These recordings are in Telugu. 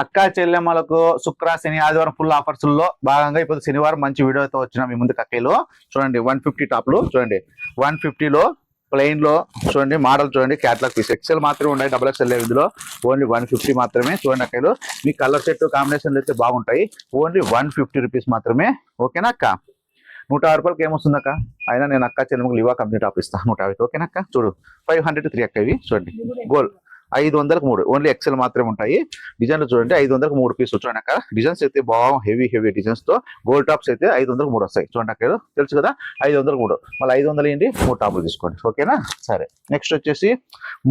అక్క చెల్లెమ్మలకు శుక్ర శని ఆదివారం ఫుల్ ఆఫర్స్ లో భాగంగా ఇప్పుడు శనివారం మంచి వీడియోతో వచ్చిన మీ ముందు కక్కలో చూడండి 150 టాప్లు చూడండి 150 లో ప్లెయిన్ లో చూడండి మోడల్ చూడండి క్యాటలాగ్ పీస్ ఎక్సెల్ మాత్రమే ఉన్నాయి డబుల్ ఎక్సెల్ లేవు ఇందులో ఓన్లీ 150 మాత్రమే చూడండి అక్కలు మీ కలర్ సెట్ కాంబినేషన్లు అయితే బాగుంటాయి ఓన్లీ 150 రూపీస్ మాత్రమే ఓకేనా అక్క 160 రూపాయలకి ఏమొస్తుంది అక్క అయినా నేను అక్క చెల్లెమ్మకు లివా కంపెనీ టాప్ ఇస్తాను 150 ఓకేనా అక్క చూడు 500 3 అక్క ఇవి చూడండి గోల్డ్ 500కి 3 ఓన్లీ ఎక్సెల్ మాత్రమే ఉంటాయి డిజైన్లు చూడండి 500కి 3 పీసులు చూడండి అక్కడ డిజైన్స్ అయితే బాగా హెవీ డిజైన్స్ తో గోల్డ్ టాప్స్ అయితే 500కి 3 వస్తాయి చూడండి అక్కడ తెలుసు కదా 500కి 3 మళ్ళీ 500 ఏంటి 3 టాపులు తీసుకోండి ఓకేనా సరే నెక్స్ట్ వచ్చేసి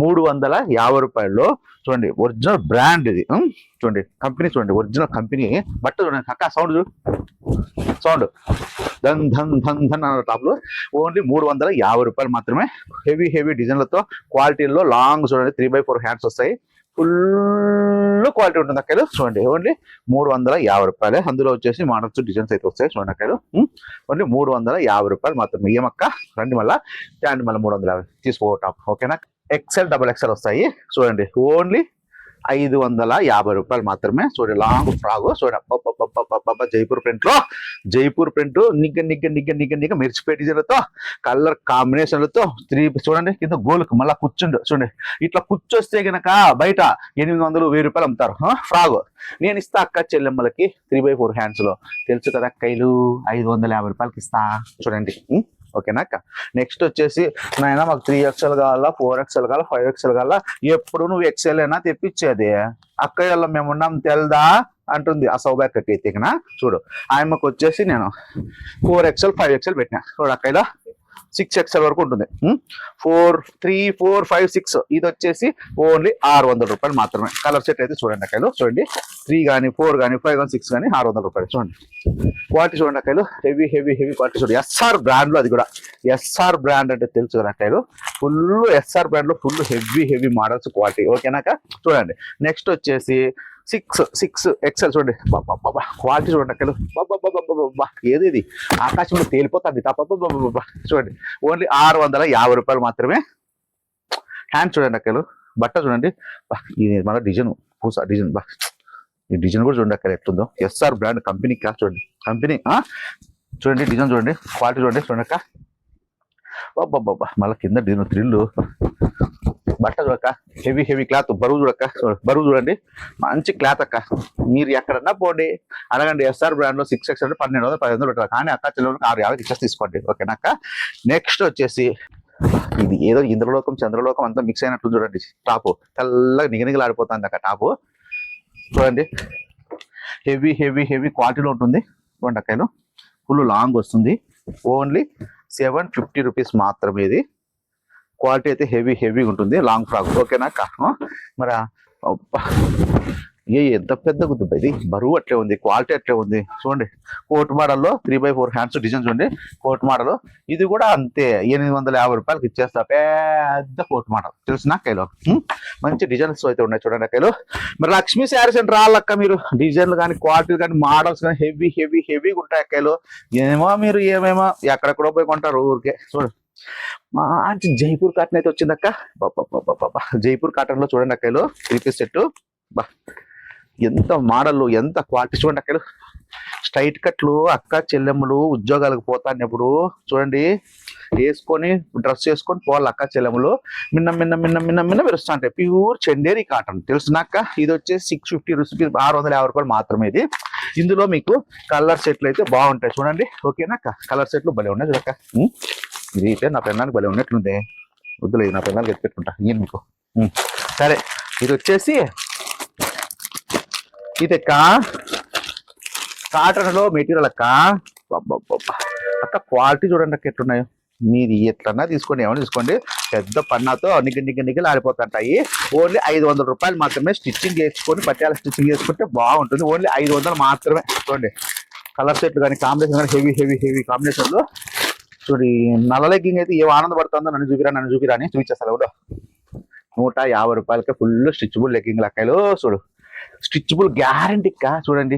350 రూపాయల్లో చూడండి ఒరిజినల్ బ్రాండ్ ఇది చూడండి కంపెనీ చూడండి ఒరిజినల్ కంపెనీ బట్ట చూడండి అక్క సౌండ్ ధన్ ధన్ ధన్ ధన్ అన్న టాప్లు ఓన్లీ 350 రూపాయలు మాత్రమే హెవీ డిజైన్లతో క్వాలిటీలో లాంగ్ చూడండి 3/4 హ్యాండ్స్ వస్తాయి ఫుల్ క్వాలిటీ ఉంటుంది అక్కడ చూడండి ఓన్లీ 350 రూపాయలే అందులో వచ్చేసి మోడల్స్ డిజైన్స్ అయితే వస్తాయి చూడండి అక్కడ ఓన్లీ 350 రూపాయలు మాత్రమే ఏమక్క రండి మళ్ళీ 350 తీసుకో టాప్ ఓకేనా ఎక్సెల్ డబుల్ ఎక్సెల్ వస్తాయి చూడండి ఓన్లీ 550 రూపాయలు మాత్రమే చూడండి లాంగ్ ఫ్రాగ్ చూడండి జైపూర్ ప్రింట్ నిగ్గ మిర్చిపేట డిజైన్లతో కలర్ కాంబినేషన్లతో చూడండి కింద గోల్కి మళ్ళీ కూర్చుండు చూడండి ఇట్లా కూర్చొస్తే గనక బయట 800-1000 రూపాయలు అమ్ముతారు ఫ్రాగ్ నేను ఇస్తా అక్క చెల్లెమ్మలకి 3/4 హ్యాండ్స్ లో తెలుసు కదా అక్కలు 550 రూపాయలకి ఇస్తా చూడండి ఓకేనా అక్క నెక్స్ట్ వచ్చేసి నాయన మాకు 3XL కావాలా 4XL కావాలా 5XL కావాలా ఎప్పుడు నువ్వు ఎక్సెల్ అయినా తెప్పించేది అక్కయ్యలో మేము ఉన్నాం తెల్దా అంటుంది ఆ సౌభాగ్యకి అయితే చూడు ఆయమ్మకు వచ్చేసి నేను 4XL 5XL పెట్టినా చూడు అక్కయ్యలో 6XL వరకు ఉంటుంది 4 3 4 5 6 ఇది వచ్చేసి ఓన్లీ 600 రూపాయలు మాత్రమే కలర్ సెట్ అయితే చూడండి అక్కలు చూడండి 3 కానీ 4 కానీ 5 కానీ 6 కానీ 600 రూపాయలు చూడండి క్వాలిటీ చూడండి అక్కలు హెవీ క్వాలిటీ చూడండి ఎస్ఆర్ బ్రాండ్ లో అది కూడా ఎస్ఆర్ బ్రాండ్ అంటే తెలుసు కదా అక్కలు ఫుల్ ఎస్ఆర్ బ్రాండ్ లో ఫుల్ హెవీ మోడల్స్ క్వాలిటీ ఓకేనాక చూడండి నెక్స్ట్ వచ్చేసి 6 ఎక్సెల్ చూడండి క్వాలిటీ చూడండి అక్కలు ఏది ఇది ఆకాశంలో తేలిపోతుంది చూడండి ఓన్లీ 650 రూపాయలు మాత్రమే హ్యాండ్ చూడండి అక్కలు బట్ట చూడండి ఇది మన డిజైన్ పూసా డిజైన్ ఈ డిజైన్ కూడా చూడండి అక్కడ ఎట్లుందో ఎస్ఆర్ బ్రాండ్ కంపెనీ క్లాస్ చూడండి కంపెనీ చూడండి డిజైన్ చూడండి క్వాలిటీ చూడండి అక్క మళ్ళీ కింద డిజైన్ థ్రిల్ బట్ట చూడక్క హెవీ క్లాత్ బరువు చూడండి మంచి క్లాత్ అక్క మీరు ఎక్కడన్నా పోండి అడగండి ఎస్ఆర్ బ్రాండ్ లో 6X అంటే 1200-1500 పెట్టారు కానీ అక్క చెల్లెలకు 650 ఇచ్చేసి తీసుకోండి ఓకేనాక నెక్స్ట్ వచ్చేసి ఇది ఏదో ఇంద్రలోకం చంద్రలోకం అంతా మిక్స్ అయినట్లు చూడండి టాపు తెల్లగా నిగనిగలాడిపోతుంది అక్క టాపు చూడండి హెవీ క్వాలిటీలో ఉంటుంది చూడండి అక్కలు ఫుల్ లాంగ్ వస్తుంది ఓన్లీ 750 రూపీస్ మాత్రమే ఇది క్వాలిటీ అయితే హెవీ ఉంటుంది లాంగ్ ఫ్రాక్ ఓకేనా మరి ఎంత పెద్ద గుర్తు ఇది బరువు అట్లే ఉంది క్వాలిటీ అట్లే ఉంది చూడండి కోట్ మోడల్లో 3/4 హ్యాండ్స్ డిజైన్ చూడండి కోట్ మోడల్ ఇది కూడా అంతే 850 రూపాయలకి ఇచ్చేస్తా పెద్ద కోట్ మోడల్ తెలిసిన కైలో మంచి డిజైన్స్ అయితే ఉన్నాయి చూడండి కైలో మరి లక్ష్మీ శారీస్ అంటే రాళ్ళక్క మీరు డిజైన్లు కానీ క్వాలిటీ కానీ మోడల్స్ కానీ హెవీగా ఉంటాయి కైలో మీరు ఏమేమో ఎక్కడెక్కడో పోయి కొంటారు ఊరికే చూడండి మంచి జైపూర్ కాటన్ అయితే వచ్చిందక్క జైపూర్ కాటన్ లో చూడండి అక్కలు 3 పీస్ సెట్ ఎంత మోడల్ ఎంత క్వాలిటీ చూడండి అక్కలు స్ట్రైట్ కట్లు అక్క చెల్లెమ్మలు ఉద్యోగాలకు పోతాన్నప్పుడు చూడండి వేసుకొని డ్రెస్ వేసుకొని పోవాలి అక్క చెల్లెమ్మలు మిన్న విరుస్తా ఉంటాయి ప్యూర్ చందేరి కాటన్ తెలుసునాక ఇది వచ్చేసి 650 రూపీస్ 650 రూపాయలు మాత్రమే ఇది ఇందులో మీకు కలర్ సెట్లు అయితే బాగుంటాయి చూడండి ఓకేనా కలర్ సెట్లు భలే ఉన్నాయి చూడక్క ఇది అయితే నా పెన్నానికి భలే ఉన్నట్లుంది వద్దులేదు నా పెన్నానికి ఎత్తి పెట్టుకుంటా నేను మీకు సరే ఇది వచ్చేసి ఇది కాటన్ లో మెటీరియల్ అక్క క్వాలిటీ చూడండి అక్క ఎట్లున్నాయో మీరు ఎట్లన్నా తీసుకోండి ఏమన్నా తీసుకోండి పెద్ద పన్నాతో నిగ్గలు ఆడిపోతుంటాయి ఓన్లీ 500 రూపాయలు మాత్రమే స్టిచ్చింగ్ చేసుకొని పట్టాల స్టిచ్చింగ్ చేసుకుంటే బాగుంటుంది ఓన్లీ 500 మాత్రమే చూడండి కలర్ సెట్లు కానీ కాంబినేషన్ కానీ హెవీ కాంబినేషన్లో చూడండి నల్ల లెగ్గింగ్ అయితే ఏం ఆనందపడుతుందో నన్ను చూపిరా అని చూపించేస్తారు కూడా 150 రూపాయలకే ఫుల్ స్టిచ్బుల్ లెగ్గింగ్ లెక్కలు చూడు స్టిచ్బుల్ గ్యారంటీ చూడండి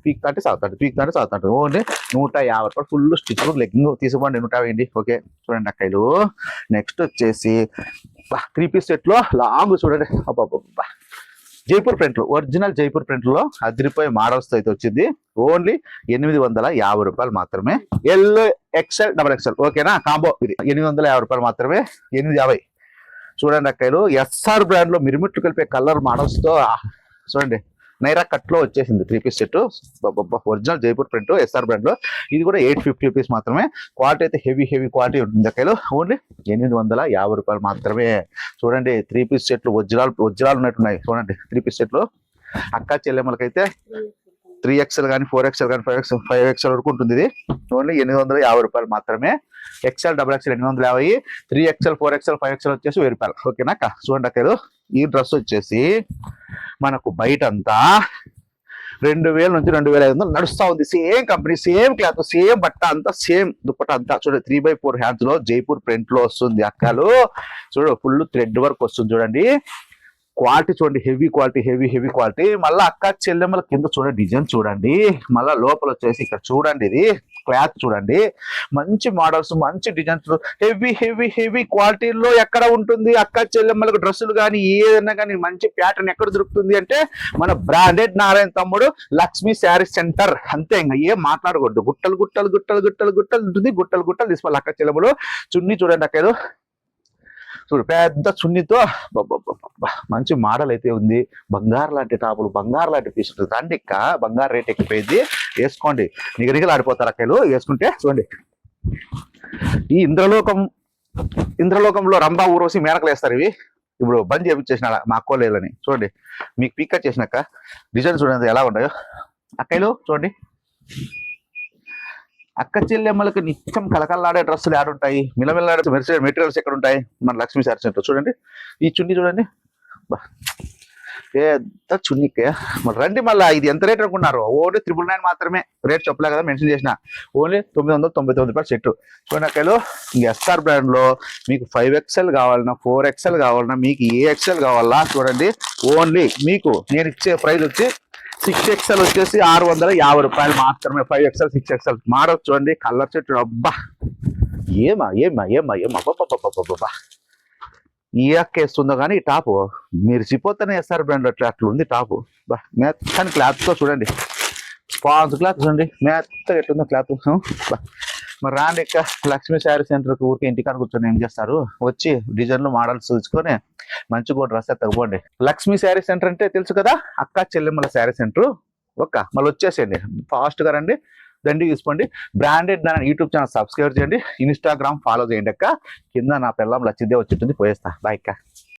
పీక్తాంటే సాగుతాడు ఓన్లీ 150 రూపాయలు ఫుల్ స్టిచ్బుల్ లెగ్గింగ్ తీసుకోండి 120 ఓకే చూడండి అక్కలు నెక్స్ట్ వచ్చేసి 3 పీస్ సెట్ లో లాంగ్ చూడండి జైపూర్ ప్రింట్లు, ఒరిజినల్ జైపూర్ ప్రింట్లో అదిరిపోయే మోడల్స్ అయితే వచ్చింది. ఓన్లీ 850 రూపాయలు మాత్రమే. ఎల్ ఎక్స్ఎల్ డబల్ ఎక్స్ఎల్ ఓకేనా, కాంబో ఇది 850 రూపాయలు మాత్రమే. 850 చూడండి అక్కలు. ఎస్ఆర్ బ్రాండ్ లో మిరుమిట్లు కలిపే కలర్ మోడల్స్ తో చూడండి. నైరా కట్ లో వచ్చేసింది 3 piece set. Original Jaipur print SR brand లో. ఇది కూడా 850 రూపీస్ మాత్రమే. క్వాలిటీ అయితే హెవీ క్వాలిటీ ఉంటుంది అక్కలు. ఓన్లీ 850 రూపాయలు మాత్రమే. చూడండి 3 పీస్ సెట్లు వజ్రాలు ఉన్నట్టున్నాయి. చూడండి 3 పీస్ సెట్లు అక్క చెల్లెమ్మలకైతే 3XL కానీ 4XL కానీ 5XL వరకు ఉంటుంది. ఇది ఓన్లీ 850 రూపాయలు మాత్రమే. XL double XL 850, 3XL 4XL 5XL వచ్చేసి 1000 రూపాయలు ఓకేనా అక్క. చూడండి అక్కలు, ఈ డ్రెస్ వచ్చేసి మనకు బయట అంతా 2000 నుంచి 2500 నడుస్తా ఉంది. Same company, same cloth, same బట్ట అంతా, సేమ్ దుప్పట అంతా. చూడండి 3/4 హ్యాండ్స్ లో జైపూర్ ప్రింట్ లో వస్తుంది అక్కలు. చూడండి ఫుల్ థ్రెడ్ వర్క్ వస్తుంది. చూడండి క్వాలిటీ చూడండి, హెవీ క్వాలిటీ. మళ్ళీ అక్క చెల్లెమ్మల కింద చూడండి డిజైన్ చూడండి. మళ్ళీ లోపల వచ్చేసి ఇక్కడ చూడండి, ఇది క్లాత్ చూడండి. మంచి మోడల్స్, మంచి డిజైన్స్, హెవీ క్వాలిటీలో ఎక్కడ ఉంటుంది అక్క చెల్లెమ్మలకు డ్రెస్సులు కానీ ఏదైనా కానీ మంచి ప్యాటర్న్ ఎక్కడ దొరుకుతుంది అంటే మన బ్రాండెడ్ నారాయణ తమ్ముడు లక్ష్మీ శారీ సెంటర్. అంతే, ఇంకా ఏం మాట్లాడకూడదు. గుట్టలు ఉంటుంది, గుట్టలు తీసుకోవాలి అక్క చెల్లెమ్మలు. చున్నీ చూడండి అక్కలు, చూడు పెద్ద చున్నీతో మంచి మోడల్ అయితే ఉంది. బంగారు లాంటి టాపులు, బంగారు లాంటి పీసులు. రండి ఇక్క, బంగారు రేట్ ఎక్కిపోయింది. వేసుకోండి, నిగనిగలు ఆడిపోతారు అక్కలు వేసుకుంటే. చూడండి ఈ ఇంద్రలోకంలో రంభా ఊరోసి మేనకలు వేస్తారు. ఇవి ఇప్పుడు బంద్ చేయించేసిన మా అక్కోలేదని. చూడండి మీకు పికప్ చేసినాక డిజైన్ చూడండి ఎలా ఉన్నాయో అక్కలు. చూడండి అక్క చెల్లెమ్మలకు నిత్యం కలకల్లాడే డ్రెస్సులు ఆడుంటాయి, మిలమిల్లాడే మెటీరియల్స్ ఎక్కడ ఉంటాయి మన లక్ష్మీ శారీ సెంటర్. చూడండి ఈ చున్నీ చూడండి, పెద్ద చున్నీకే. మరి రండి. మళ్ళీ ఇది ఎంత రేట్ అనుకున్నారు? ఓన్లీ 999 మాత్రమే. రేట్ చెప్పలే కదా, మెన్షన్ చేసిన. ఓన్లీ 999 రూపాయలు సెట్. చూడండి అక్కలు, ఎస్ఆర్ బ్రాండ్ లో మీకు 5XL కావాలన్నా, 4XL కావాలన్నా, మీకు ఏ XL కావాలా చూడండి. ఓన్లీ మీకు నేను ఇచ్చే ప్రైస్ వచ్చి 6XL వచ్చేసి 650 రూపాయలు మాత్రమే. 5XL 6XL మోడల్ చూడండి, కలర్ సెట్. అబ్బా ఏమా ఈ అక్కేస్తుందో కానీ ఈ టాపు మెరిసిపోతానే. ఎస్ఆర్ బ్రాండ్ అట్లా ఉంది టాపు. మెత్తని క్లాత్ తో చూడండి, స్పాంజ్ క్లాత్ చూడండి మెత్తగా ఎట్లుందో క్లాత్. మరి రాండి ఇక లక్ష్మీ శారీ సెంటర్కి ఊరికి ఇంటికాడ కూర్చొని ఏం చేస్తారు, వచ్చి డిజైన్లు మోడల్స్ చూసుకొని మంచిగా డ్రెస్ తగ్గిపోండి. లక్ష్మీ శారీ సెంటర్ అంటే తెలుసు కదా, అక్క చెల్లెమ్మల శారీ సెంటర్. మళ్ళీ వచ్చేసేయండి, ఫాస్ట్ గా రండి, దండి తీసుకోండి. బ్రాండెడ్ నా యూట్యూబ్ ఛానల్ సబ్స్క్రైబ్ చేయండి, ఇన్స్టాగ్రామ్ ఫాలో చేయండి అక్క. కింద నా పిల్లం లచ్చిదే వచ్చింటుంది, పోయేస్తా. బాయ్ అక్క.